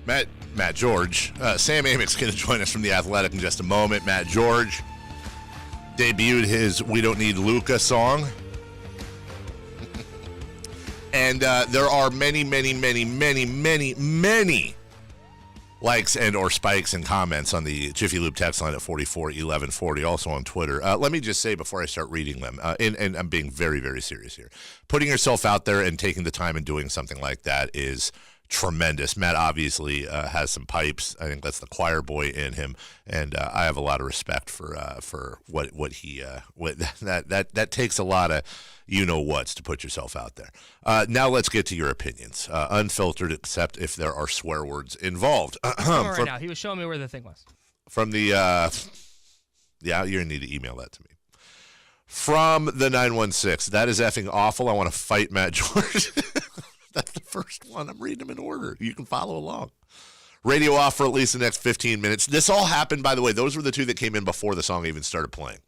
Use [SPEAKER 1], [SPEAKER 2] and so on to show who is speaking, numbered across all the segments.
[SPEAKER 1] Matt George. Sam Amick's going to join us from The Athletic in just a moment. Matt George debuted his We Don't Need Luka song. And there are many likes and or spikes and comments on the Jiffy Lube text line at 441140, also on Twitter. Let me just say before I start reading them, and I'm being very, very serious here, putting yourself out there and taking the time and doing something like that is tremendous. Matt obviously has some pipes. I think that's the choir boy in him, and I have a lot of respect for what he that takes a lot of you-know-whats to put yourself out there. Now let's get to your opinions. Unfiltered, except if there are swear words involved.
[SPEAKER 2] Right now, he was showing me where the thing was.
[SPEAKER 1] From the, yeah, you're going to need to email that to me. From the 916, that is effing awful. I want to fight Matt George. That's the first one. I'm reading them in order. You can follow along. Radio off for at least the next 15 minutes. This all happened, by the way. Those were the two that came in before the song even started playing.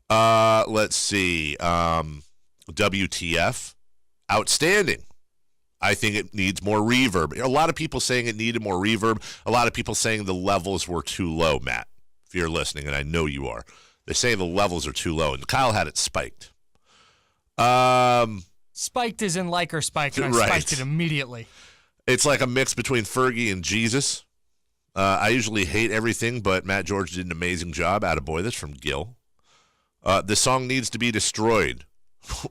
[SPEAKER 1] Let's see. WTF. Outstanding. I think it needs more reverb. A lot of people saying it needed more reverb. A lot of people saying the levels were too low, Matt. If you're listening, and I know you are. They're saying the levels are too low, and Kyle had it spiked.
[SPEAKER 2] Spiked is in like or spiked, and I spiked it immediately.
[SPEAKER 1] It's like a mix between Fergie and Jesus. I usually hate everything, but Matt George did an amazing job. Attaboy, that's from Gil. The song needs to be destroyed.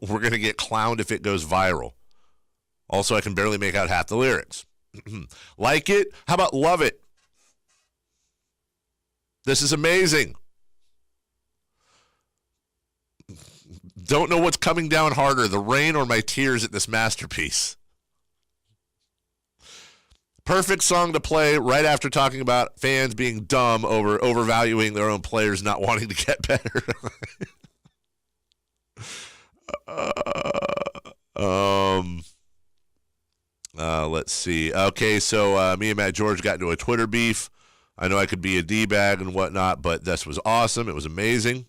[SPEAKER 1] We're going to get clowned if it goes viral. Also, I can barely make out half the lyrics. Like it? How about love it? This is amazing. Don't know what's coming down harder, the rain or my tears at this masterpiece. Perfect song to play right after talking about fans being dumb over overvaluing their own players, not wanting to get better. Let's see. Okay, so me and Matt George got into a Twitter beef. I know I could be a D-bag and whatnot, but this was awesome. It was amazing.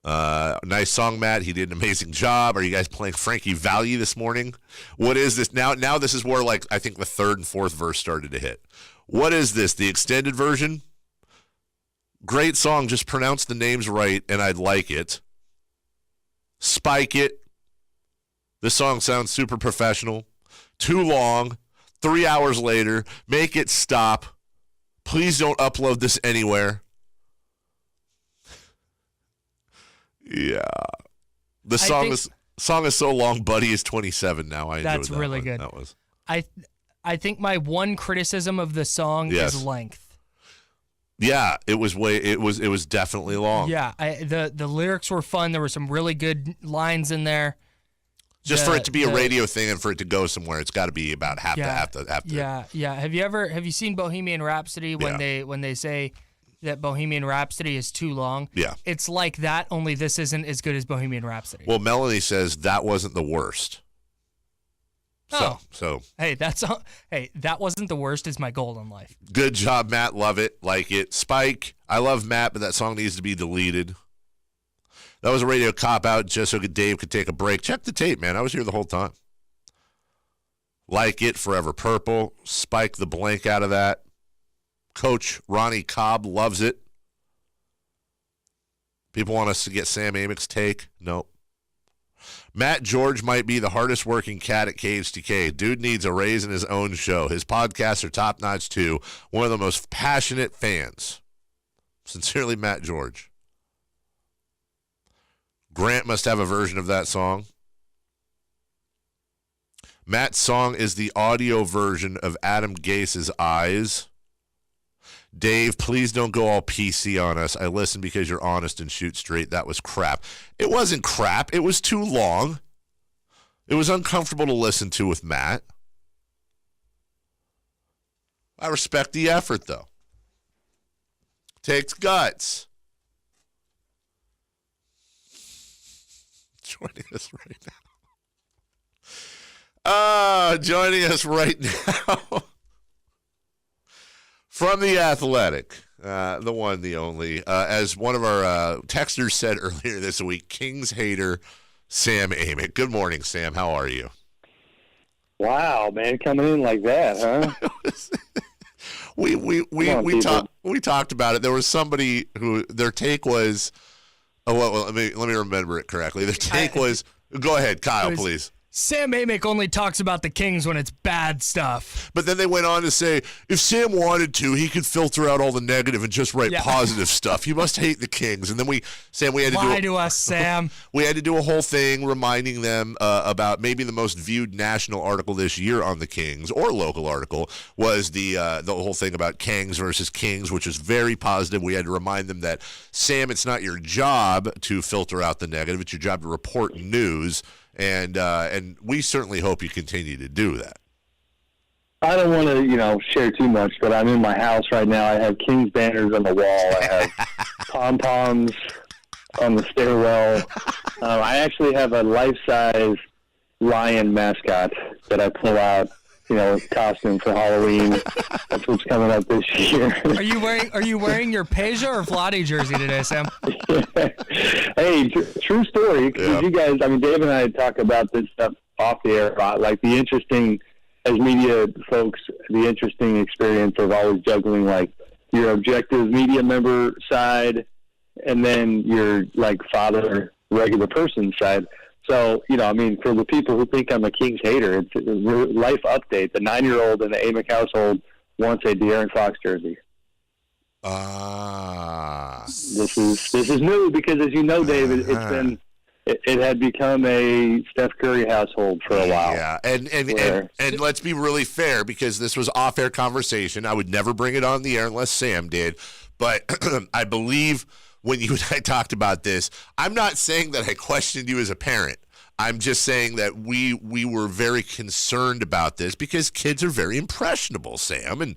[SPEAKER 1] Nice song, Matt. He did an amazing job. Are you guys playing Frankie Valli this morning? What is this? Now this is where, like, I think the third and fourth verse started to hit. What is this? The extended version? Great song. Just pronounce the names right, and I'd like it. Spike it. This song sounds super professional. Too long. 3 hours later. Make it stop. Please don't upload this anywhere. Yeah. The song is so long. Buddy is 27 now. I enjoyed
[SPEAKER 2] that's
[SPEAKER 1] that
[SPEAKER 2] really
[SPEAKER 1] one.
[SPEAKER 2] good.
[SPEAKER 1] That was.
[SPEAKER 2] I think my one criticism of the song is length.
[SPEAKER 1] Yeah, it was definitely long.
[SPEAKER 2] Yeah, the lyrics were fun. There were some really good lines in there.
[SPEAKER 1] Just for it to be a radio thing and for it to go somewhere, it's got to be about half the.
[SPEAKER 2] Yeah. Have you seen Bohemian Rhapsody when they say that Bohemian Rhapsody is too long?
[SPEAKER 1] Yeah.
[SPEAKER 2] It's like that, only this isn't as good as Bohemian Rhapsody.
[SPEAKER 1] Well, Melanie says that wasn't the worst. So
[SPEAKER 2] hey, that wasn't the worst is my goal in life.
[SPEAKER 1] Good job, Matt. Love it. Like it. Spike. I love Matt, but that song needs to be deleted. That was a radio cop-out just so Dave could take a break. Check the tape, man. I was here the whole time. Like it. Forever Purple. Spike the blank out of that. Coach Ronnie Cobb loves it. People want us to get Sam Amick's take. Nope. Matt George might be the hardest working cat at KHTK. Dude needs a raise in his own show. His podcasts are top-notch, too. One of the most passionate fans. Sincerely, Matt George. Grant must have a version of that song. Matt's song is the audio version of Adam Gase's Eyes. Dave, please don't go all PC on us. I listen because you're honest and shoot straight. That was crap. It wasn't crap. It was too long. It was uncomfortable to listen to with Matt. I respect the effort, though. Takes guts. Joining us right now. Joining us right now. From The Athletic, the one, the only. As one of our texters said earlier this week, Kings hater Sam Amick. Good morning, Sam. How are you?
[SPEAKER 3] Wow, man, coming in like that, huh?
[SPEAKER 1] We talked about it. There was somebody who their take was, let me remember it correctly. Their take was, go ahead, Kyle, please.
[SPEAKER 2] Sam Amick only talks about the Kings when it's bad stuff.
[SPEAKER 1] But then they went on to say, if Sam wanted to, he could filter out all the negative and just write positive stuff. You must hate the Kings. And then we had to
[SPEAKER 2] lie to us, Sam.
[SPEAKER 1] We had to do a whole thing reminding them about maybe the most viewed national article this year on the Kings, or local article, was the whole thing about Kangs versus Kings, which is very positive. We had to remind them that, Sam, it's not your job to filter out the negative. It's your job to report news. And we certainly hope you continue to do that.
[SPEAKER 3] I don't want to, share too much, but I'm in my house right now. I have Kings banners on the wall. I have pom-poms on the stairwell. I actually have a life-size lion mascot that I pull out, costume for Halloween. That's what's coming up this year.
[SPEAKER 2] Are you wearing your Peja or Vlade jersey today, Sam?
[SPEAKER 3] Hey, true story. Because you guys, Dave and I talk about this stuff off the air a lot. Like the interesting, as media folks, the interesting experience of always juggling like your objective media member side and then your like father, regular person side. So, for the people who think I'm a Kings hater, it's a life update. The 9-year-old in the Amick household wants a De'Aaron Fox jersey. This is new because, as you know, David, it had become a Steph Curry household for a while.
[SPEAKER 1] Yeah, and let's be really fair, because this was off-air conversation. I would never bring it on the air unless Sam did, but I believe when you and I talked about this, I'm not saying that I questioned you as a parent. I'm just saying that we were very concerned about this because kids are very impressionable, Sam, and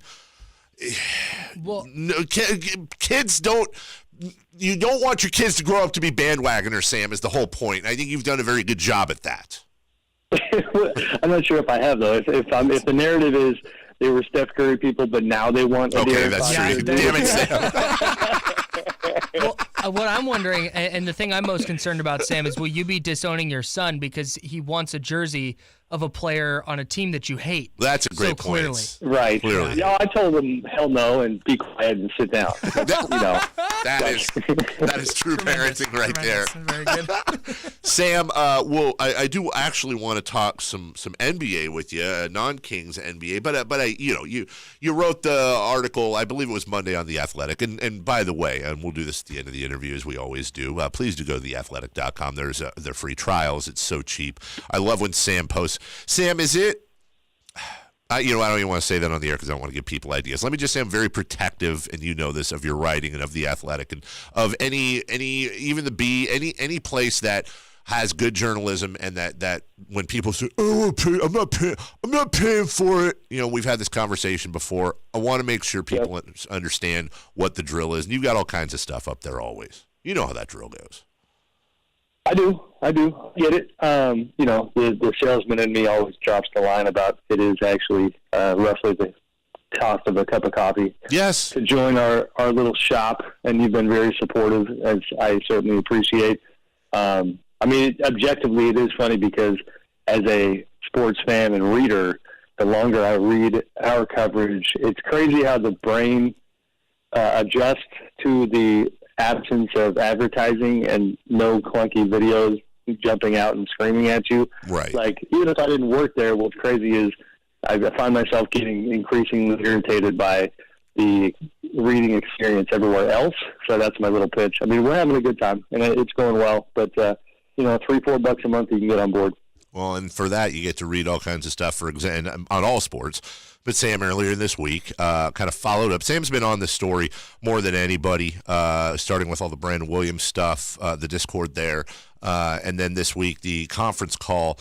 [SPEAKER 1] kids don't. You don't want your kids to grow up to be bandwagoners, Sam, is the whole point. I think you've done a very good job at that.
[SPEAKER 3] I'm not sure if I have, though. If the narrative is they were Steph Curry people, but now they want a
[SPEAKER 1] okay, that's true. Damn it, Sam.
[SPEAKER 2] Well, what I'm wondering, and the thing I'm most concerned about, Sam, is will you be disowning your son because he wants a jersey of a player on a team that you hate?
[SPEAKER 1] That's a great point.
[SPEAKER 2] Clearly.
[SPEAKER 3] Right.
[SPEAKER 1] Clearly.
[SPEAKER 3] Yeah, I told him, hell no, and be quiet and sit down.
[SPEAKER 1] That is true parenting right there.
[SPEAKER 2] Very good.
[SPEAKER 1] Sam, I do actually want to talk some NBA with you, non-Kings NBA, but you wrote the article, I believe it was Monday on The Athletic, and by the way, and we'll do this at the end of the interview as we always do, please do go to theathletic.com. There's their free trials. It's so cheap. I love when Sam posts. Sam, is it? I don't even want to say that on the air because I don't want to give people ideas. Let me just say I'm very protective, and you know this, of your writing and of The Athletic and of any even the B, any place that has good journalism, and that when people say, "Oh, I'm not paying for it," we've had this conversation before. I want to make sure people understand what the drill is, and you've got all kinds of stuff up there always. You know how that drill goes.
[SPEAKER 3] I do. Get it. The salesman in me always drops the line about it is actually roughly the cost of a cup of coffee.
[SPEAKER 1] Yes.
[SPEAKER 3] To join our little shop, and you've been very supportive, as I certainly appreciate. Objectively, it is funny because as a sports fan and reader, the longer I read our coverage, it's crazy how the brain adjusts to the absence of advertising and no clunky videos jumping out and screaming at you.
[SPEAKER 1] Right.
[SPEAKER 3] Like, even if I didn't work there, what's crazy is I find myself getting increasingly irritated by the reading experience everywhere else. So that's my little pitch. We're having a good time, and it's going well. But, $3-4 a month, you can get on board.
[SPEAKER 1] Well, and for that, you get to read all kinds of stuff, for example, on all sports. But Sam, earlier this week, kind of followed up. Sam's been on this story more than anybody, starting with all the Brandon Williams stuff, the Discord there, and then this week the conference call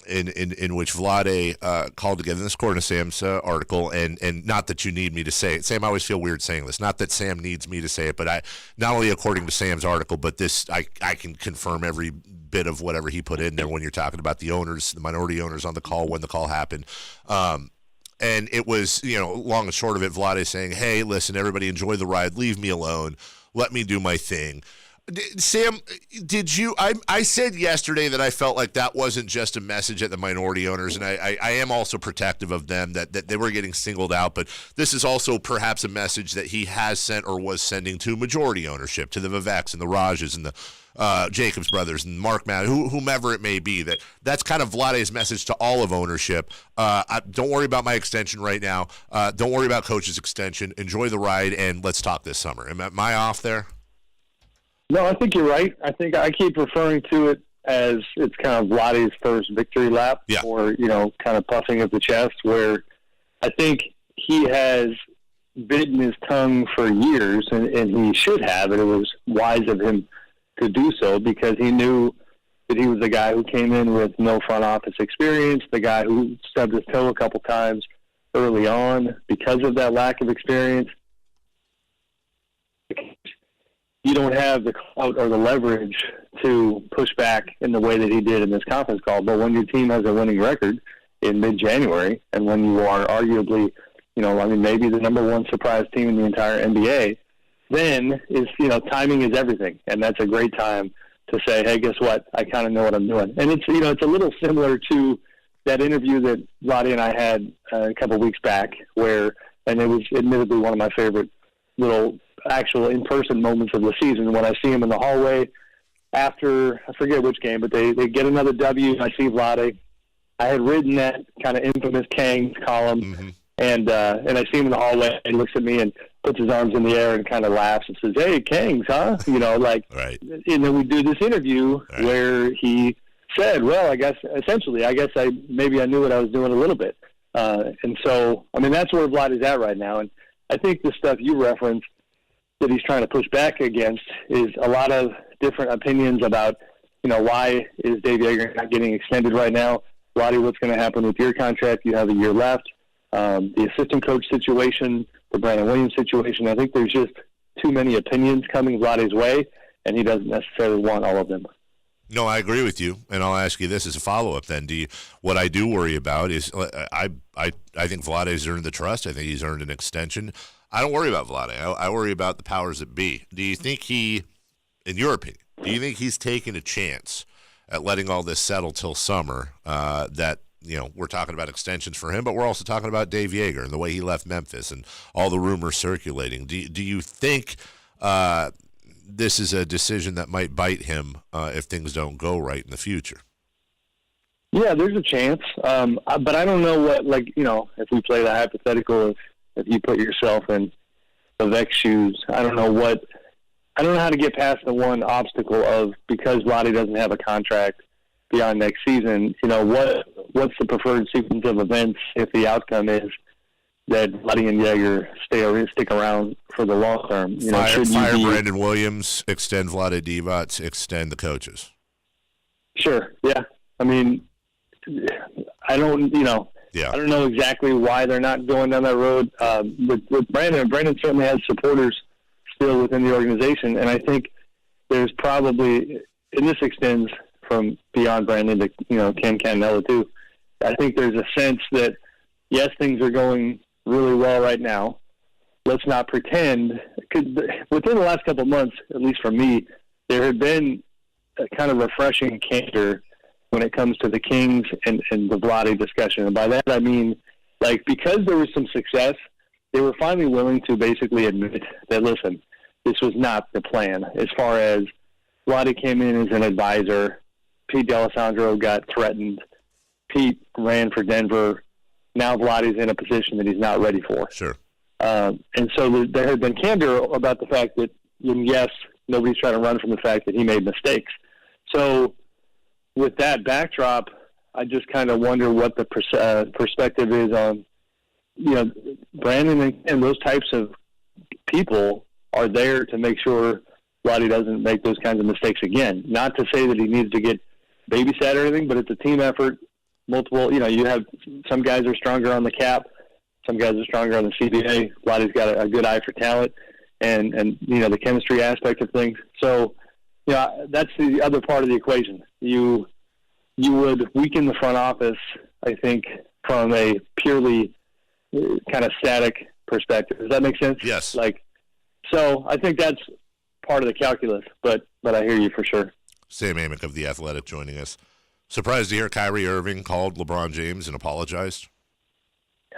[SPEAKER 1] in which Vlade called together. This according to Sam's article, and not that you need me to say it. Sam, I always feel weird saying this. Not that Sam needs me to say it, but not only according to Sam's article, but this I can confirm every bit of whatever he put in there when you're talking about the owners, the minority owners on the call when the call happened. And it was, long and short of it, Vlade saying, hey, listen, everybody enjoy the ride. Leave me alone. Let me do my thing. Sam, did you? I said yesterday that I felt like that wasn't just a message at the minority owners, and I am also protective of them that they were getting singled out. But this is also perhaps a message that he has sent or was sending to majority ownership, to the Viveks and the Rajas and the Jacobs brothers and Mark Matt, whomever it may be. That's kind of Vlade's message to all of ownership. Don't worry about my extension right now. Don't worry about coach's extension. Enjoy the ride, and let's talk this summer. Am I off there?
[SPEAKER 3] No, I think you're right. I think I keep referring to it as it's kind of Vlade's first victory lap, or, kind of puffing at the chest, where I think he has bitten his tongue for years, and he should have, and it was wise of him to do so, because he knew that he was the guy who came in with no front office experience, the guy who stubbed his toe a couple times early on because of that lack of experience. You don't have the clout or the leverage to push back in the way that he did in this conference call. But when your team has a winning record in mid-January, and when you are arguably, maybe the number one surprise team in the entire NBA, then timing is everything. And that's a great time to say, hey, guess what? I kind of know what I'm doing. And it's a little similar to that interview that Vlade and I had a couple of weeks back, and it was admittedly one of my favorite little actual in-person moments of the season, when I see him in the hallway after, I forget which game, but they get another W, and I see Vlade. I had written that kind of infamous Kangs column, and I see him in the hallway, and he looks at me and puts his arms in the air and kind of laughs and says, hey, Kangs, huh?
[SPEAKER 1] Right.
[SPEAKER 3] And then we do this interview where he said, well, I guess maybe I knew what I was doing a little bit. And so, that's where Vlade is at right now. And I think the stuff you referenced that he's trying to push back against is a lot of different opinions about, why is Dave Yeager not getting extended right now? Vlade, what's going to happen with your contract? You have a year left. The assistant coach situation, the Brandon Williams situation, I think there's just too many opinions coming Vlade's way, and he doesn't necessarily want all of them.
[SPEAKER 1] No, I agree with you, and I'll ask you this as a follow-up then. What I do worry about is I think Vlade's earned the trust. I think he's earned an extension. I don't worry about Vlade. I worry about the powers that be. Do you think he, in your opinion, he's taken a chance at letting all this settle till summer, that, we're talking about extensions for him, but we're also talking about Dave Yeager and the way he left Memphis and all the rumors circulating. Do you think this is a decision that might bite him if things don't go right in the future?
[SPEAKER 3] Yeah, there's a chance. But I don't know what, if we play the hypothetical, if you put yourself in the Vivek's shoes, I don't know how to get past the one obstacle of, because Vlade doesn't have a contract beyond next season, what's the preferred sequence of events if the outcome is that Vlade and Yeager stick around for the long term?
[SPEAKER 1] Fire Brandon Williams, extend Vlade Divac, extend the coaches. Sure,
[SPEAKER 3] yeah. I don't know exactly why they're not going down that road. With Brandon certainly has supporters still within the organization, and I think there's probably, and this extends from beyond Brandon to Ken Canella too. I think there's a sense that yes, things are going really well right now. Let's not pretend. Cause within the last couple of months, at least for me, there had been a kind of refreshing candor when it comes to the Kings and the Vlade discussion. And by that, I mean, because there was some success, they were finally willing to basically admit that, listen, this was not the plan. As far as Vlade came in as an advisor, Pete D'Alessandro got threatened, Pete ran for Denver, now Vlade's in a position that he's not ready for.
[SPEAKER 1] Sure.
[SPEAKER 3] And so there had been candor about the fact that, yes, nobody's trying to run from the fact that he made mistakes. So with that backdrop, I just kind of wonder what the perspective is on, Brandon and those types of people are there to make sure Vlade doesn't make those kinds of mistakes again. Not to say that he needs to get babysat or anything, but it's a team effort. Multiple, you have some guys are stronger on the cap, some guys are stronger on the CBA. Vlade's got a good eye for talent and the chemistry aspect of things. So, that's the other part of the equation. You would weaken the front office, I think, from a purely kind of static perspective. Does that make sense?
[SPEAKER 1] Yes.
[SPEAKER 3] So I think that's part of the calculus, but I hear you for sure.
[SPEAKER 1] Sam Amick of The Athletic joining us. Surprised to hear Kyrie Irving called LeBron James and apologized?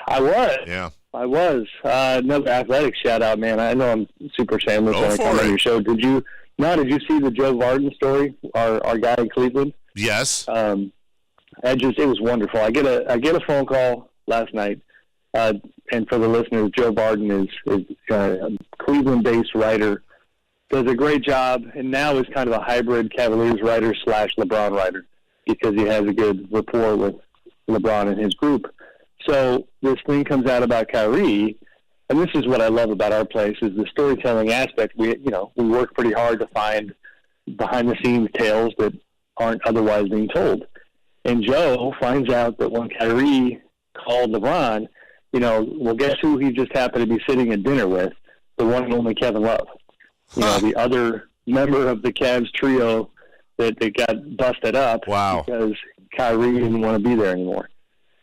[SPEAKER 3] I was.
[SPEAKER 1] Yeah.
[SPEAKER 3] I was. Another Athletic shout out, man. I know I'm super shameless when I come on your show. Did you see the Joe Varden story? Our guy in Cleveland?
[SPEAKER 1] Yes.
[SPEAKER 3] It was wonderful. I get a phone call last night, and for the listeners, Joe Varden is a Cleveland-based writer, does a great job, and now is kind of a hybrid Cavaliers writer / LeBron writer because he has a good rapport with LeBron and his group. So this thing comes out about Kyrie, and this is what I love about our place is the storytelling aspect. We work pretty hard to find behind-the-scenes tales that aren't otherwise being told. And Joe finds out that when Kyrie called LeBron, well, guess who he just happened to be sitting at dinner with? The one and only Kevin Love. The other member of the Cavs trio that got busted up because Kyrie didn't want to be there anymore.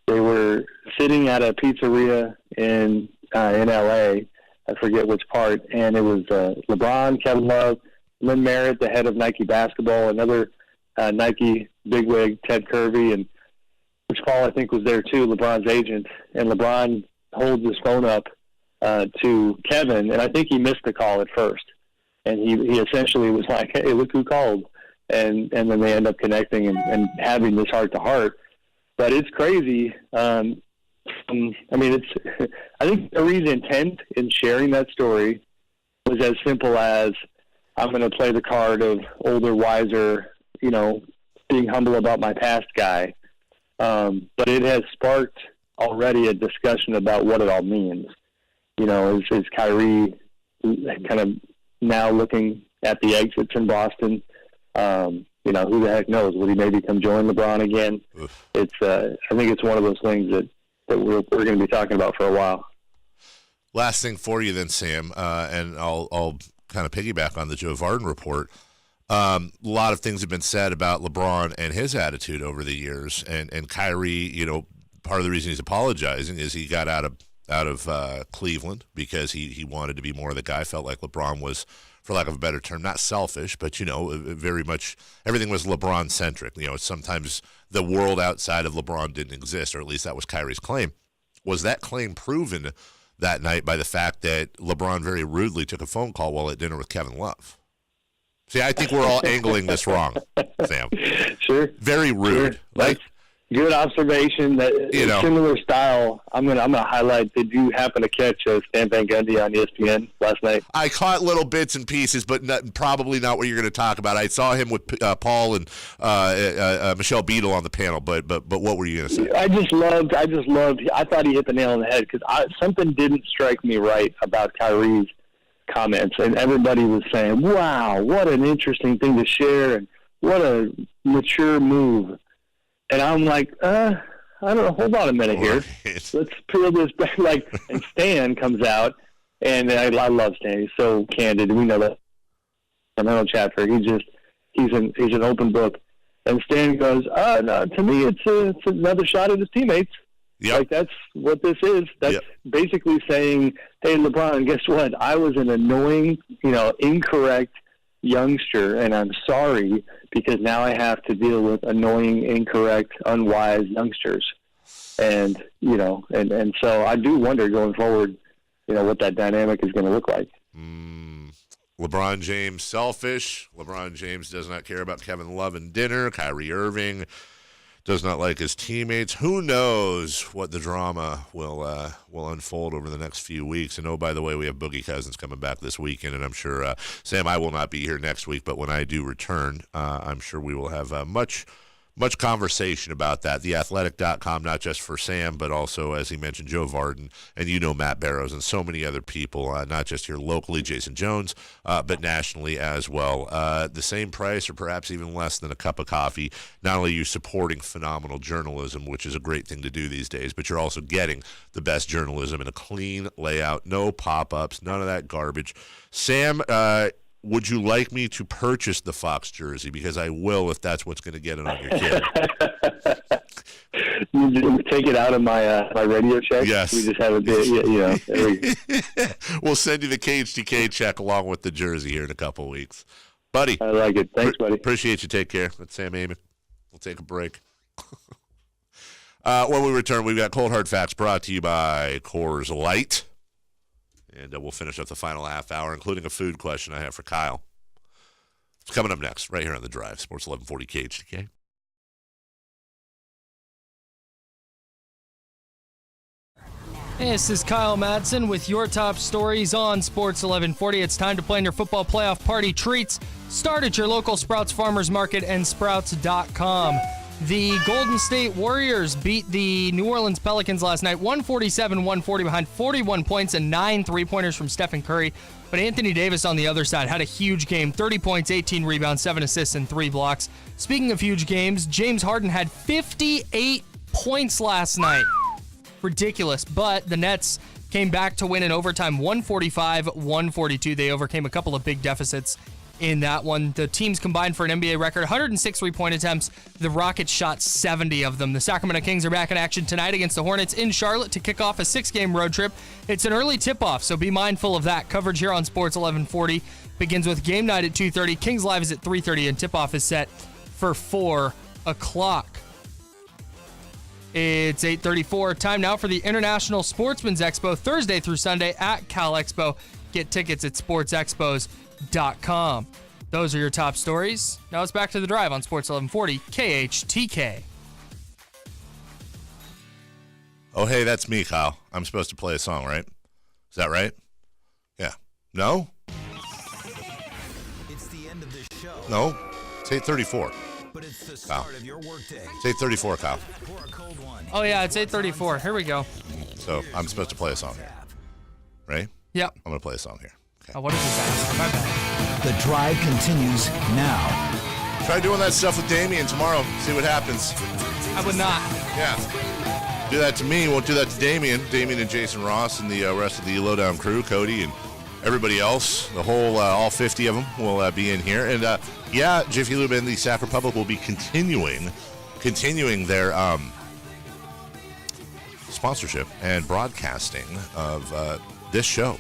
[SPEAKER 3] They were sitting at a pizzeria in L.A., I forget which part, and it was LeBron, Kevin Love, Lynn Merritt, the head of Nike basketball, another Nike bigwig, Ted Kirby, and Rich Paul, I think, was there too, LeBron's agent. And LeBron holds his phone up to Kevin, and I think he missed the call at first. And he essentially was like, hey, look who called. And then they end up connecting and having this heart-to-heart. But it's crazy. I think Kyrie's intent in sharing that story was as simple as, I'm going to play the card of older, wiser, being humble about my past guy. But it has sparked already a discussion about what it all means. Is Kyrie kind of now looking at the exits in Boston? Who the heck knows? Will he maybe come join LeBron again?
[SPEAKER 1] Oof.
[SPEAKER 3] I think it's one of those things that we're going to be talking about for a while.
[SPEAKER 1] Last thing for you then, Sam, and I'll kind of piggyback on the Joe Varden report. A lot of things have been said about LeBron and his attitude over the years, and Kyrie. Part of the reason he's apologizing is he got out of Cleveland because he wanted to be more of the guy. Felt like LeBron was, for lack of a better term, not selfish, but very much everything was LeBron centric. Sometimes the world outside of LeBron didn't exist, or at least that was Kyrie's claim. Was that claim proven that night by the fact that LeBron very rudely took a phone call while at dinner with Kevin Love? See, I think we're all angling this wrong, Sam.
[SPEAKER 3] Sure.
[SPEAKER 1] Very rude.
[SPEAKER 3] Sure. That's good observation. That similar style. I'm gonna highlight. Did you happen to catch Stan Van Gundy on ESPN last night?
[SPEAKER 1] I caught little bits and pieces, but probably not what you're going to talk about. I saw him with Paul and Michelle Beadle on the panel. But what were you going to say? I just loved. I thought he hit the nail on the head because something didn't strike me right about Kyrie's comments, and everybody was saying, "Wow, what an interesting thing to share, and what a mature move." And I'm like, I don't know. Hold on a minute here. Let's peel this back. And Stan comes out, and I love Stan. He's so candid. We know that. I'm chapter. He's an open book. And Stan goes, no, to me, it's another shot at his teammates. Yep.
[SPEAKER 3] That's what this is. That's basically saying, hey, LeBron, guess what? I was an annoying, incorrect youngster, and I'm sorry because now I have to deal with annoying, incorrect, unwise youngsters. And, and so I do wonder going forward, what that dynamic is going to look like.
[SPEAKER 1] LeBron James selfish. LeBron James does not care about Kevin Love and dinner. Kyrie Irving does not like his teammates. Who knows what the drama will unfold over the next few weeks. And, oh, by the way, we have Boogie Cousins coming back this weekend, and I'm sure, Sam, I will not be here next week, but when I do return, I'm sure we will have much conversation about that. TheAthletic.com, not just for Sam, but also, as he mentioned, Joe Varden, and Matt Barrows, and so many other people, not just here locally, Jason Jones, but nationally as well. The same price or perhaps even less than a cup of coffee. Not only are you supporting phenomenal journalism, which is a great thing to do these days, but you're also getting the best journalism in a clean layout, no pop-ups, none of that garbage. Sam, would you like me to purchase the Fox jersey? Because I will if that's what's going to get it on your kid.
[SPEAKER 3] You just take it out of my my radio check.
[SPEAKER 1] Yes.
[SPEAKER 3] We just have a bit,
[SPEAKER 1] We'll send you the KHTK check along with the jersey here in a couple of weeks. Buddy.
[SPEAKER 3] I like it. Thanks, buddy.
[SPEAKER 1] Appreciate you. Take care. That's Sam Amick. We'll take a break. When we return, we've got Cold Hard Facts brought to you by Coors Light. And we'll finish up the final half hour, including a food question I have for Kyle. It's coming up next, right here on The Drive, Sports 1140 KHTK.
[SPEAKER 2] Hey, this is Kyle Madsen with your top stories on Sports 1140. It's time to plan your football playoff party treats. Start at your local Sprouts Farmers Market and Sprouts.com. The Golden State Warriors beat the New Orleans Pelicans last night, 147-140 behind 41 points and 9 3-pointers from Stephen Curry. But Anthony Davis on the other side had a huge game, 30 points, 18 rebounds, 7 assists, and 3 blocks. Speaking of huge games, James Harden had 58 points last night. Ridiculous, but the Nets came back to win in overtime, 145-142. They overcame a couple of big deficits in that one. The teams combined for an NBA record, 106 three-point attempts. The Rockets shot 70 of them. The Sacramento Kings are back in action tonight against the Hornets in Charlotte to kick off a 6-game road trip. It's an early tip-off, so be mindful of that. Coverage here on Sports 1140 begins with game night at 2:30. Kings Live is at 3:30, and tip-off is set for 4 o'clock. It's 8:34. Time now for the International Sportsman's Expo, Thursday through Sunday at Cal Expo. Get tickets at sportsexpos.com. Those are your top stories. Now it's back to The Drive on Sports 1140 KHTK.
[SPEAKER 1] Oh, hey, that's me, Kyle. I'm supposed to play a song, right? Is that right? Yeah. No?
[SPEAKER 4] It's the end of the show.
[SPEAKER 1] No? It's 8:34.
[SPEAKER 4] But it's the start of your workday.
[SPEAKER 1] It's 8:34, Kyle.
[SPEAKER 4] Pour a cold one.
[SPEAKER 2] Oh, yeah, it's 8:34. Here we go.
[SPEAKER 1] So I'm supposed to play a song here. Right?
[SPEAKER 2] Yep.
[SPEAKER 1] I'm going to play a song here. Okay.
[SPEAKER 2] Oh, what is this ask? My bad.
[SPEAKER 4] The drive continues now.
[SPEAKER 1] Try doing that stuff with Damien tomorrow. See what happens.
[SPEAKER 2] I would not.
[SPEAKER 1] Yeah. Do that to me. Won't do that to Damien. Damien and Jason Ross and the rest of the Lowdown crew, Cody and everybody else, the whole, all 50 of them will be in here. And, yeah, Jiffy Lube and the Sac Republic will be continuing their sponsorship and broadcasting of this show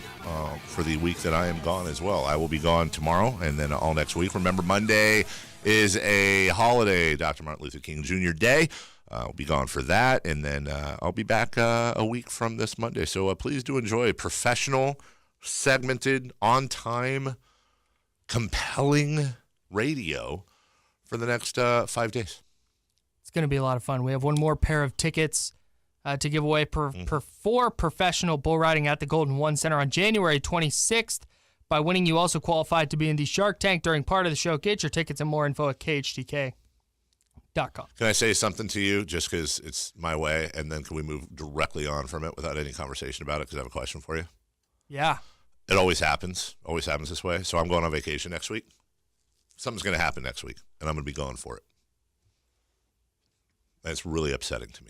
[SPEAKER 1] for the week that I am gone as well. I will be gone tomorrow and then all next week. Remember, Monday is a holiday, Dr. Martin Luther King Jr. Day. I'll be gone for that, and then I'll be back a week from this Monday. So please do enjoy professional, segmented, on-time, compelling radio for the next 5 days.
[SPEAKER 2] It's going to be a lot of fun. We have one more pair of tickets to give away for professional bull riding at the Golden One Center on January 26th. By winning, you also qualified to be in the Shark Tank during part of the show. Get your tickets and more info at KHTK.com.
[SPEAKER 1] Can I say something to you just because it's my way, and then can we move directly on from it without any conversation about it because I have a question for you?
[SPEAKER 2] Yeah.
[SPEAKER 1] It always happens this way. So I'm going on vacation next week. Something's going to happen next week, and I'm going to be going for it. And it's really upsetting to me.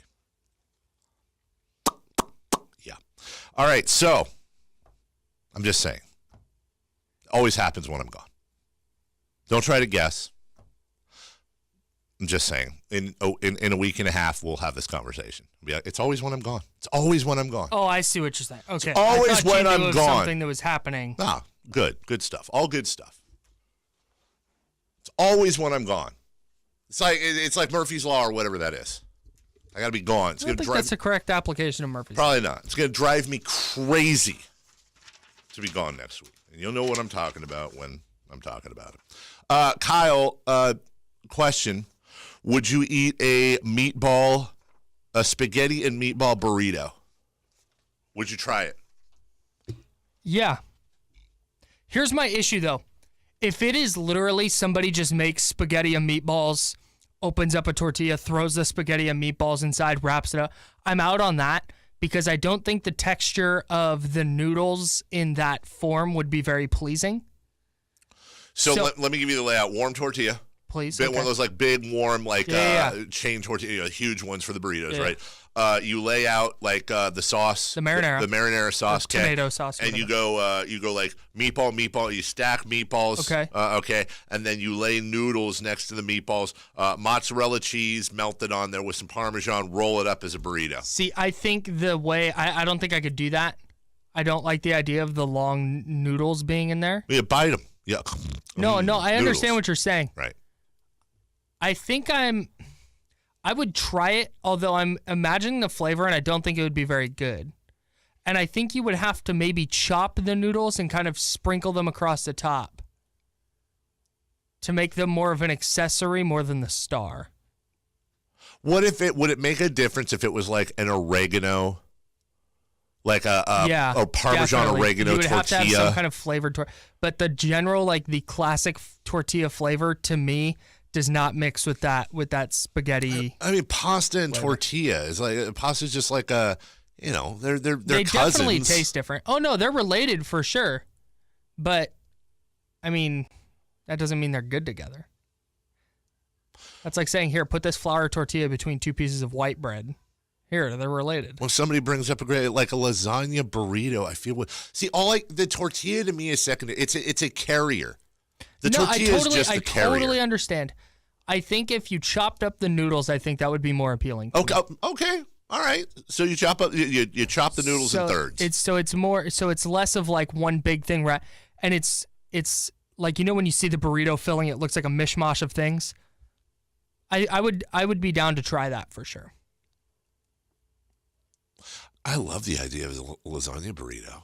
[SPEAKER 1] Yeah. All right, so I'm just saying. It always happens when I'm gone. Don't try to guess. I'm just saying. In a week and a half, we'll have this conversation. It's always when I'm gone. It's always when I'm gone.
[SPEAKER 2] Oh, I see what you're saying. Okay.
[SPEAKER 1] It's always when I'm gone.
[SPEAKER 2] Something that was happening.
[SPEAKER 1] Ah, good stuff. All good stuff. It's always when I'm gone. It's like Murphy's Law or whatever that is. I got to be gone. It's
[SPEAKER 2] I don't think that's the correct application of Murphy's Law.
[SPEAKER 1] Probably not. It's going to drive me crazy to be gone next week. And you'll know what I'm talking about when I'm talking about it. Kyle, question. Would you eat a spaghetti and meatball burrito? Would you try it?
[SPEAKER 2] Yeah. Here's my issue, though. If it is literally somebody just makes spaghetti and meatballs, opens up a tortilla, throws the spaghetti and meatballs inside, wraps it up, I'm out on that because I don't think the texture of the noodles in that form would be very pleasing.
[SPEAKER 1] So let me give you the layout. Warm tortilla.
[SPEAKER 2] please.
[SPEAKER 1] One of those like big, warm, like chain tortilla, huge ones for the burritos, right? You lay out like the sauce,
[SPEAKER 2] the marinara
[SPEAKER 1] sauce,
[SPEAKER 2] tomato sauce,
[SPEAKER 1] and you go like meatball. You stack meatballs, okay, and then you lay noodles next to the meatballs, mozzarella cheese melted on there with some Parmesan. Roll it up as a burrito.
[SPEAKER 2] See, I think the way I don't think I could do that. I don't like the idea of the long noodles being in there.
[SPEAKER 1] Yeah, bite them. Yeah.
[SPEAKER 2] No, I understand what you're saying.
[SPEAKER 1] Right.
[SPEAKER 2] I think I would try it, although I'm imagining the flavor, and I don't think it would be very good. And I think you would have to maybe chop the noodles and kind of sprinkle them across the top to make them more of an accessory more than the star.
[SPEAKER 1] Would it make a difference if it was like an oregano, like a Parmesan
[SPEAKER 2] definitely.
[SPEAKER 1] oregano
[SPEAKER 2] you would
[SPEAKER 1] tortilla?
[SPEAKER 2] Have to have some kind of flavored tortilla. But the general, like the classic tortilla flavor, to me, does not mix with that spaghetti.
[SPEAKER 1] I mean, pasta and tortilla is like pasta's just like a, they're
[SPEAKER 2] they
[SPEAKER 1] cousins.
[SPEAKER 2] Definitely taste different. Oh no, they're related for sure, but I mean, that doesn't mean they're good together. That's like saying, here, put this flour tortilla between two pieces of white bread. Here, they're related.
[SPEAKER 1] When somebody brings up a lasagna burrito, I feel the tortilla to me is secondary. It's a carrier. The tortilla is just the carrier.
[SPEAKER 2] I totally understand. I think if you chopped up the noodles, I think that would be more appealing.
[SPEAKER 1] Okay. All right. So you chop up you chop the noodles in thirds.
[SPEAKER 2] It's less of like one big thing, right? And it's like, when you see the burrito filling, it looks like a mishmash of things. I would be down to try that for sure.
[SPEAKER 1] I love the idea of the lasagna burrito.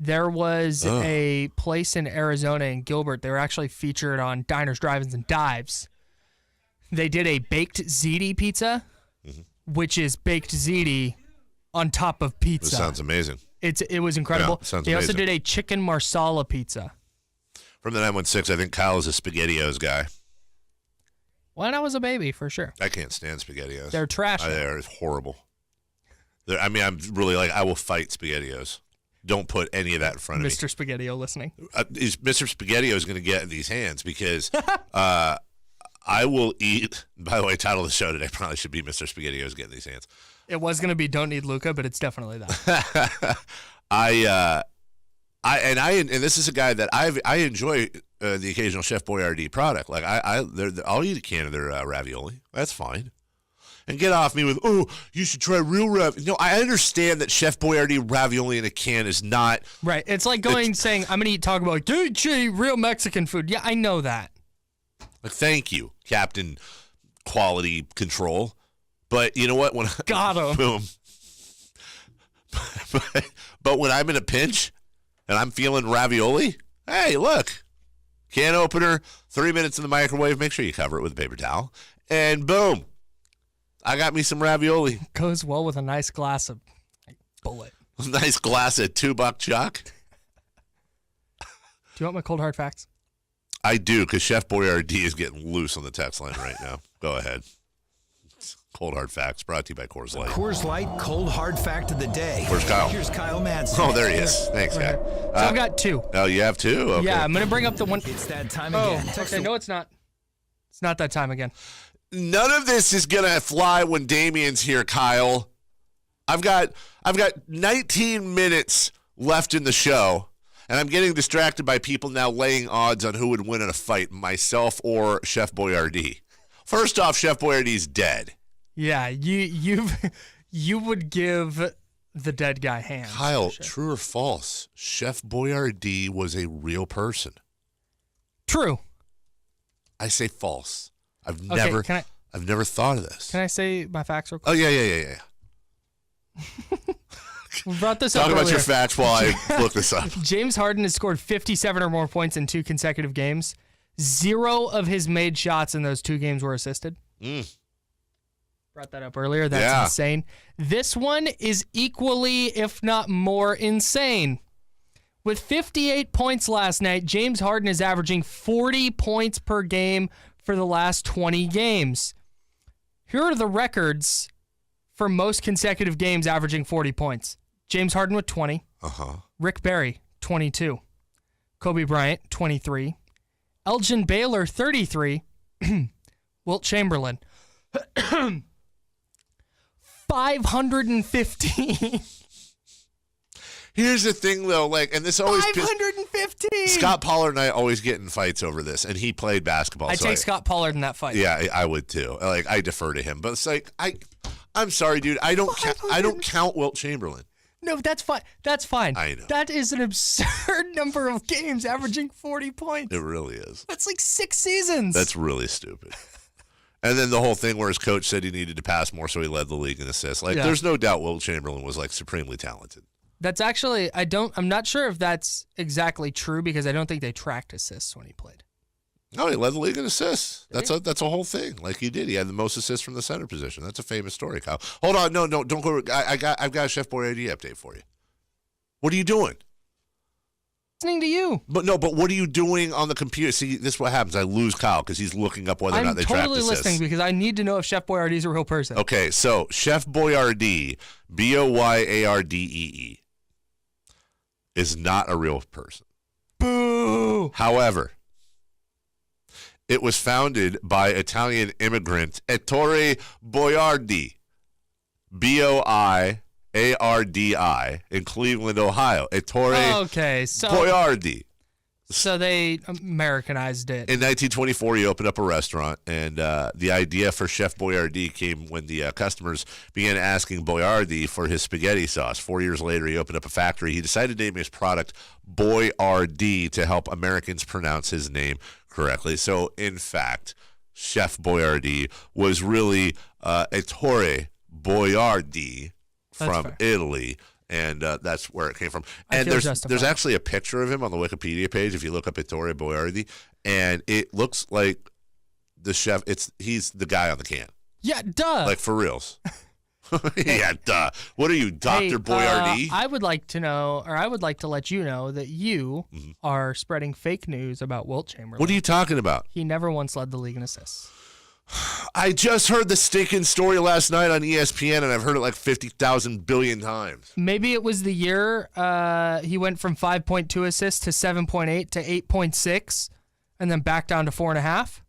[SPEAKER 2] There was a place in Arizona in Gilbert. They were actually featured on Diners, Drive-Ins, and Dives. They did a baked ziti pizza, which is baked ziti on top of pizza.
[SPEAKER 1] That sounds amazing.
[SPEAKER 2] It was incredible.
[SPEAKER 1] Yeah, sounds
[SPEAKER 2] they
[SPEAKER 1] amazing.
[SPEAKER 2] Also did a chicken marsala pizza.
[SPEAKER 1] From the 916, I think Kyle is a SpaghettiOs guy.
[SPEAKER 2] When I was a baby, for sure.
[SPEAKER 1] I can't stand SpaghettiOs.
[SPEAKER 2] They're trash.
[SPEAKER 1] They're horrible. I'm really like, I will fight SpaghettiOs. Don't put any of that in front of me.
[SPEAKER 2] Mr. Spaghettio listening.
[SPEAKER 1] Mr. Spaghettio is going to get in these hands because I will eat. By the way, title of the show today probably should be Mr. Spaghettio is getting these hands.
[SPEAKER 2] It was going to be Don't Need Luca, but it's definitely that.
[SPEAKER 1] And this is a guy that I enjoy the occasional Chef Boyardee product. Like I'll eat a can of their ravioli. That's fine. And get off me with, you should try real ravioli. No, I understand that Chef Boyardee ravioli in a can is not.
[SPEAKER 2] Right. It's like saying, I'm going to eat Taco Bell. Dude, real Mexican food. Yeah, I know that.
[SPEAKER 1] Like, thank you, Captain Quality Control. But you know what?
[SPEAKER 2] Got him.
[SPEAKER 1] Boom. But when I'm in a pinch and I'm feeling ravioli, hey, look. Can opener, 3 minutes in the microwave. Make sure you cover it with a paper towel. And boom. I got me some ravioli.
[SPEAKER 2] Goes well with a nice glass of Bullet.
[SPEAKER 1] A nice glass of $2 Chuck.
[SPEAKER 2] Do you want my cold hard facts?
[SPEAKER 1] I do, because Chef Boyardee is getting loose on the text line right now. Go ahead. Cold hard facts brought to you by Coors Light.
[SPEAKER 4] Coors Light cold hard fact of the day.
[SPEAKER 1] Where's Kyle?
[SPEAKER 4] Here's Kyle Madsen.
[SPEAKER 1] Oh, there he is. Thanks, guy.
[SPEAKER 2] So I've got two.
[SPEAKER 1] Oh, you have two? Okay.
[SPEAKER 2] Yeah, I'm going to bring up the one.
[SPEAKER 4] It's that time again.
[SPEAKER 2] Okay, no, it's not. It's not that time again.
[SPEAKER 1] None of this is going to fly when Damien's here, Kyle. I've got 19 minutes left in the show, and I'm getting distracted by people now laying odds on who would win in a fight, myself or Chef Boyardee. First off, Chef Boyardee's dead.
[SPEAKER 2] Yeah, you would give the dead guy hands.
[SPEAKER 1] Kyle,
[SPEAKER 2] sure.
[SPEAKER 1] True or false? Chef Boyardee was a real person.
[SPEAKER 2] True.
[SPEAKER 1] I say false. I've never thought of this.
[SPEAKER 2] Can I say my facts real quick?
[SPEAKER 1] Oh yeah.
[SPEAKER 2] We brought this up
[SPEAKER 1] Talk about
[SPEAKER 2] earlier.
[SPEAKER 1] your facts while I look this up.
[SPEAKER 2] James Harden has scored 57 or more points in 2 consecutive games. 0 of his made shots in those 2 games were assisted. Brought that up earlier. That's insane. This one is equally, if not more, insane. With 58 points last night, James Harden is averaging 40 points per game for the last 20 games. Here are the records for most consecutive games averaging 40 points. James Harden with 20. Rick Barry, 22. Kobe Bryant, 23. Elgin Baylor, 33. Wilt Chamberlain, 515.
[SPEAKER 1] Here's the thing, though, and this always
[SPEAKER 2] 515.
[SPEAKER 1] Scott Pollard and I always get in fights over this, and he played basketball.
[SPEAKER 2] I take Scott Pollard in that fight.
[SPEAKER 1] Yeah, I would too. I defer to him, but it's I'm sorry, dude. I don't count Wilt Chamberlain.
[SPEAKER 2] No, that's fine. That's fine.
[SPEAKER 1] I know.
[SPEAKER 2] That is an absurd number of games, averaging 40 points.
[SPEAKER 1] It really is.
[SPEAKER 2] That's like 6 seasons.
[SPEAKER 1] That's really stupid. And then the whole thing where his coach said he needed to pass more, so he led the league in assists. There's no doubt Wilt Chamberlain was supremely talented.
[SPEAKER 2] That's actually I'm not sure if that's exactly true because I don't think they tracked assists when he played.
[SPEAKER 1] No, he led the league in assists. That's a whole thing. He did. He had the most assists from the center position. That's a famous story, Kyle. Hold on, no, don't go. I've got a Chef Boyardee update for you. What are you doing?
[SPEAKER 2] Listening to you.
[SPEAKER 1] But what are you doing on the computer? See, this is what happens. I lose Kyle because he's looking up whether or not they tracked assists.
[SPEAKER 2] I'm totally listening because I need to know if Chef Boyardee is a real person.
[SPEAKER 1] Okay, so Chef Boyardee, Boyardee, is not a real person.
[SPEAKER 2] Boo!
[SPEAKER 1] However, it was founded by Italian immigrant Ettore Boiardi, Boiardi, in Cleveland, Ohio. Ettore Boiardi.
[SPEAKER 2] So they Americanized it.
[SPEAKER 1] In 1924, he opened up a restaurant, and the idea for Chef Boyardee came when the customers began asking Boyardee for his spaghetti sauce. 4 years later, he opened up a factory. He decided to name his product Boyardee to help Americans pronounce his name correctly. So, in fact, Chef Boyardee was really Ettore Boiardi from Italy. And that's where it came from. And there's actually a picture of him on the Wikipedia page if you look up Ettore Boiardi, and it looks like the chef. He's the guy on the can.
[SPEAKER 2] Yeah, duh.
[SPEAKER 1] For reals. Yeah, duh. What are you, Dr. Boiardi?
[SPEAKER 2] I would like to know, or I would like to let you know that you are spreading fake news about Wilt Chamberlain.
[SPEAKER 1] What are you talking about?
[SPEAKER 2] He never once led the league in assists.
[SPEAKER 1] I just heard the stinking story last night on ESPN, and I've heard it 50,000 billion times.
[SPEAKER 2] Maybe it was the year he went from 5.2 assists to 7.8 to 8.6, and then back down to 4.5.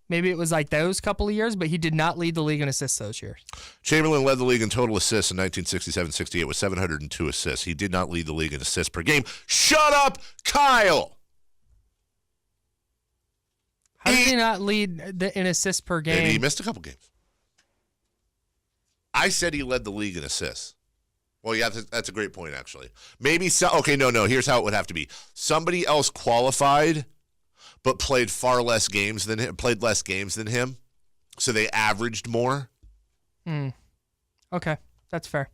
[SPEAKER 2] Maybe it was those couple of years, but he did not lead the league in assists those years.
[SPEAKER 1] Chamberlain led the league in total assists in 1967-68 with 702 assists. He did not lead the league in assists per game. Shut up, Kyle!
[SPEAKER 2] How did he not lead in assists per game?
[SPEAKER 1] Maybe he missed a couple games. I said he led the league in assists. Well, yeah, that's a great point, actually. Maybe no. Here's how it would have to be. Somebody else qualified, but played less games than him, so they averaged more.
[SPEAKER 2] Okay, that's fair.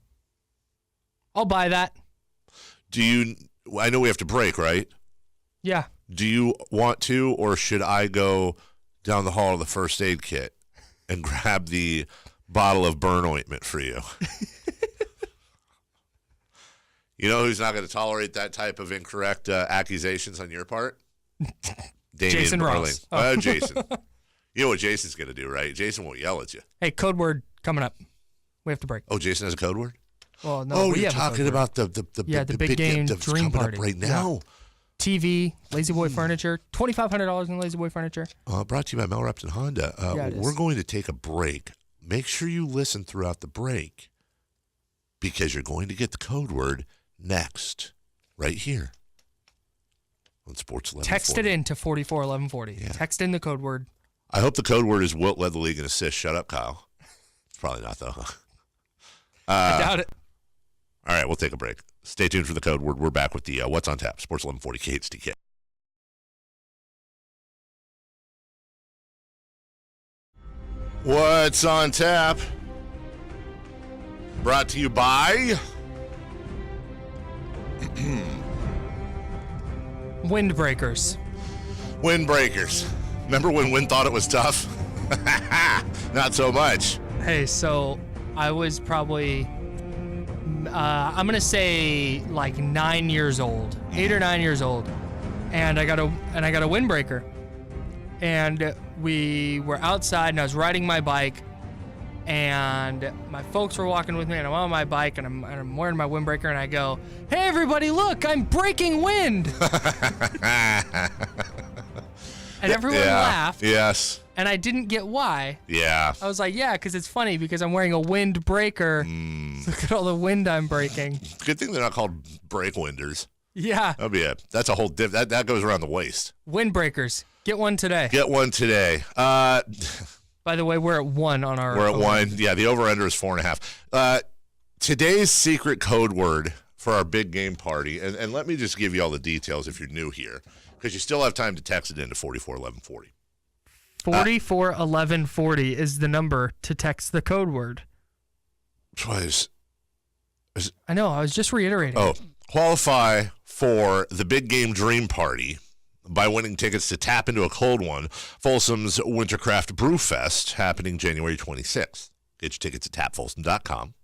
[SPEAKER 2] I'll buy that.
[SPEAKER 1] I know we have to break, right?
[SPEAKER 2] Yeah.
[SPEAKER 1] Do you want to, or should I go down the hall to the first aid kit and grab the bottle of burn ointment for you? You know who's not going to tolerate that type of incorrect accusations on your part?
[SPEAKER 2] Jason Ross.
[SPEAKER 1] Jason. You know what Jason's going to do, right? Jason won't yell at you.
[SPEAKER 2] Hey, code word coming up. We have to break.
[SPEAKER 1] Oh, Jason has a code word?
[SPEAKER 2] Well, no.
[SPEAKER 1] Oh, you're talking about the
[SPEAKER 2] big game dream party
[SPEAKER 1] up right now.
[SPEAKER 2] Yeah. TV, Lazy Boy Furniture, $2,500 in Lazy Boy Furniture.
[SPEAKER 1] Brought to you by Mel Repton Honda. We're going to take a break. Make sure you listen throughout the break because you're going to get the code word next, right here on Sports 1140.
[SPEAKER 2] Text it in to 441140. Yeah. Text in the code word.
[SPEAKER 1] I hope the code word is Wilt led the league in assists. Shut up, Kyle. It's probably not, though.
[SPEAKER 2] I doubt it.
[SPEAKER 1] All right, we'll take a break. Stay tuned for the code word. We're back with the What's on Tap, Sports 1140 KHTK. What's on Tap? Brought to you by
[SPEAKER 2] Windbreakers.
[SPEAKER 1] Windbreakers. Remember when Wind thought it was tough? Not so much.
[SPEAKER 2] Hey, so I was probably... I'm going to say 9 years old, 8 or 9 years old. And I got a windbreaker. And we were outside and I was riding my bike and my folks were walking with me and I'm on my bike and I'm wearing my windbreaker and I go, "Hey everybody, look, I'm breaking wind." And everyone laughed.
[SPEAKER 1] Yes.
[SPEAKER 2] And I didn't get why.
[SPEAKER 1] Yeah.
[SPEAKER 2] I was like, yeah, because it's funny because I'm wearing a windbreaker. Look at all the wind I'm breaking.
[SPEAKER 1] Good thing they're not called breakwinders.
[SPEAKER 2] Yeah.
[SPEAKER 1] That's a whole that goes around the waist.
[SPEAKER 2] Windbreakers. Get one today.
[SPEAKER 1] Get one today.
[SPEAKER 2] By the way, we're at 1 on our.
[SPEAKER 1] We're at 1. Yeah, the over-under is 4.5. Today's secret code word for our big game party, and let me just give you all the details if you're new here, because you still have time to text it into 441140.
[SPEAKER 2] 441140 is the number to text the code word. I know. I was just reiterating.
[SPEAKER 1] Oh, qualify for the big game dream party by winning tickets to tap into a cold one, Folsom's Wintercraft Brew Fest, happening January 26th. Get your tickets at tapfolsom.com.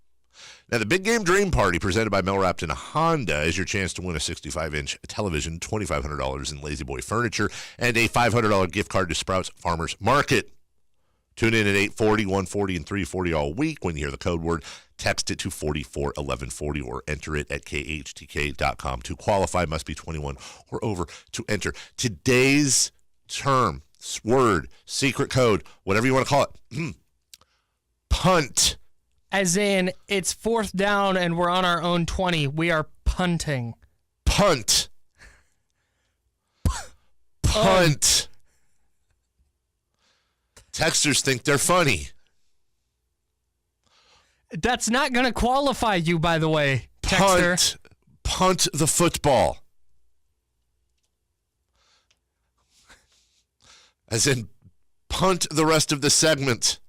[SPEAKER 1] Now, the Big Game Dream Party, presented by Mel Rapton Honda, is your chance to win a 65-inch television, $2,500 in Lazy Boy furniture, and a $500 gift card to Sprouts Farmers Market. Tune in at 8:40, 1:40, and 3:40 all week. When you hear the code word, text it to 441140 or enter it at khtk.com. To qualify, must be 21 or over to enter. Today's term, word, secret code, whatever you want to call it, punt.
[SPEAKER 2] As in, it's 4th down and we're on our own 20. We are punting.
[SPEAKER 1] Punt. Punt. Texters think they're funny.
[SPEAKER 2] That's not going to qualify you, by the way, texter.
[SPEAKER 1] Punt the football. As in, punt the rest of the segment.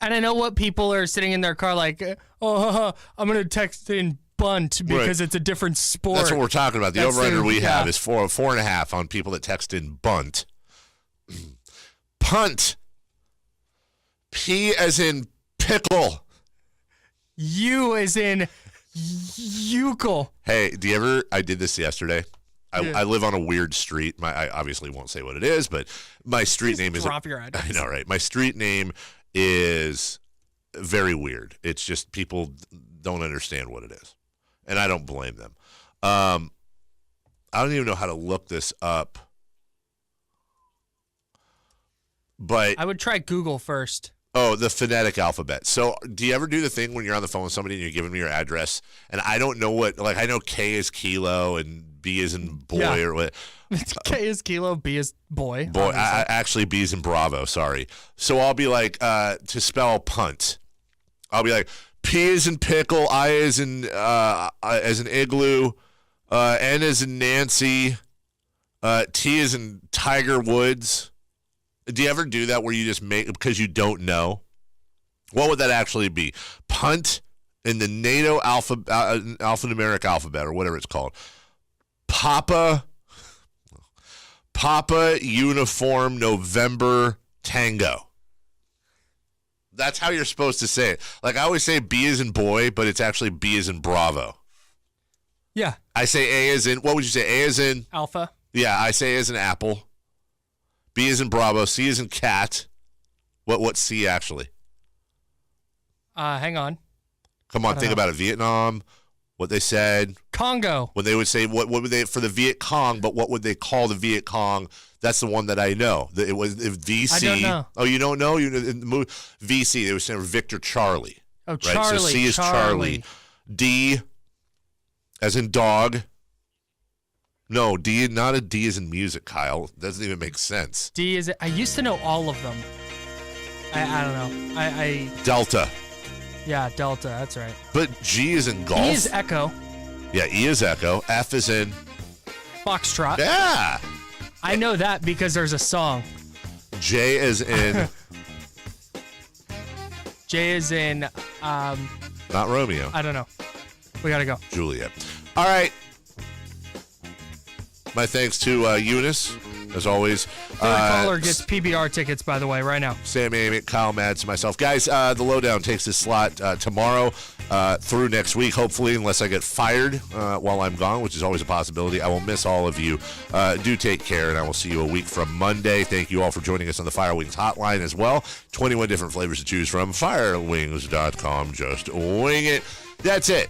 [SPEAKER 2] And I know what people are sitting in their car like, I'm going to text in bunt because it's a different sport.
[SPEAKER 1] That's what we're talking about. The over-under we have is 4.5 on people that text in bunt. Punt. P as in pickle.
[SPEAKER 2] U as in euchel.
[SPEAKER 1] Hey, I did this yesterday. I live on a weird street. I obviously won't say what it is, but my street name is.
[SPEAKER 2] Drop your address.
[SPEAKER 1] I know, right? My street name is very weird. It's just people don't understand what it is, and I don't blame them. I don't even know how to look this up, but
[SPEAKER 2] I would try Google first.
[SPEAKER 1] Oh, the phonetic alphabet. So do you ever do the thing when you're on the phone with somebody and you're giving me your address, and I don't know I know K is kilo and B is in boy or what.
[SPEAKER 2] K is kilo, B is boy.
[SPEAKER 1] Boy, actually B is in Bravo, sorry. So I'll be like, to spell punt, I'll be like, P is in pickle, I is in as in igloo, N is in Nancy, T is in Tiger Woods. Do you ever do that where you just make, because you don't know? What would that actually be? Punt in the NATO alphanumeric alphabet, or whatever it's called. Papa Uniform November Tango. That's how you're supposed to say it. Like I always say B is in boy, but it's actually B is in Bravo.
[SPEAKER 2] Yeah.
[SPEAKER 1] I say A is in, what would you say? A is in?
[SPEAKER 2] Alpha.
[SPEAKER 1] Yeah, I say A is in apple. B is in Bravo. C is in cat. What's C actually?
[SPEAKER 2] Hang on.
[SPEAKER 1] Come on, think about it. Vietnam, what they said.
[SPEAKER 2] Congo.
[SPEAKER 1] When they would say, what would they, for the Viet Cong, but what would they call the Viet Cong? That's the one that I know. It was VC.
[SPEAKER 2] I don't know.
[SPEAKER 1] Oh, you don't know? In the movie, VC, they were saying Victor Charlie.
[SPEAKER 2] Oh,
[SPEAKER 1] right?
[SPEAKER 2] Charlie.
[SPEAKER 1] So C is Charlie. D as in dog. No, D, not a D as in music, Kyle. Doesn't even make sense.
[SPEAKER 2] D is, I used to know all of them. I don't know.
[SPEAKER 1] Delta.
[SPEAKER 2] Yeah, Delta, that's right.
[SPEAKER 1] But G is in golf.
[SPEAKER 2] E is Echo.
[SPEAKER 1] Yeah, E is Echo. F is in
[SPEAKER 2] Foxtrot.
[SPEAKER 1] Yeah.
[SPEAKER 2] I know that because there's a song.
[SPEAKER 1] J is in
[SPEAKER 2] J is in
[SPEAKER 1] not Romeo.
[SPEAKER 2] I don't know. We gotta go.
[SPEAKER 1] Juliet. All right. My thanks to Eunice, as always.
[SPEAKER 2] Third caller gets PBR tickets, by the way, right now.
[SPEAKER 1] Sam Amick, Kyle Mads, myself. Guys, the Lowdown takes this slot tomorrow through next week, hopefully, unless I get fired while I'm gone, which is always a possibility. I will miss all of you. Do take care, and I will see you a week from Monday. Thank you all for joining us on the Fire Wings hotline as well. 21 different flavors to choose from. Firewings.com. Just wing it. That's it.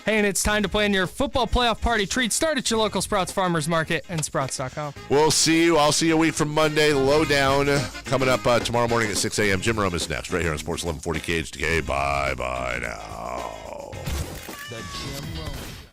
[SPEAKER 2] Hey, and it's time to plan your football playoff party treat. Start at your local Sprouts Farmers Market and Sprouts.com.
[SPEAKER 1] We'll see you. I'll see you a week from Monday. Lowdown coming up tomorrow morning at 6 a.m. Jim Rome is next, right here on Sports 1140 KHTK. Bye-bye now.
[SPEAKER 4] The Jim Rome Show.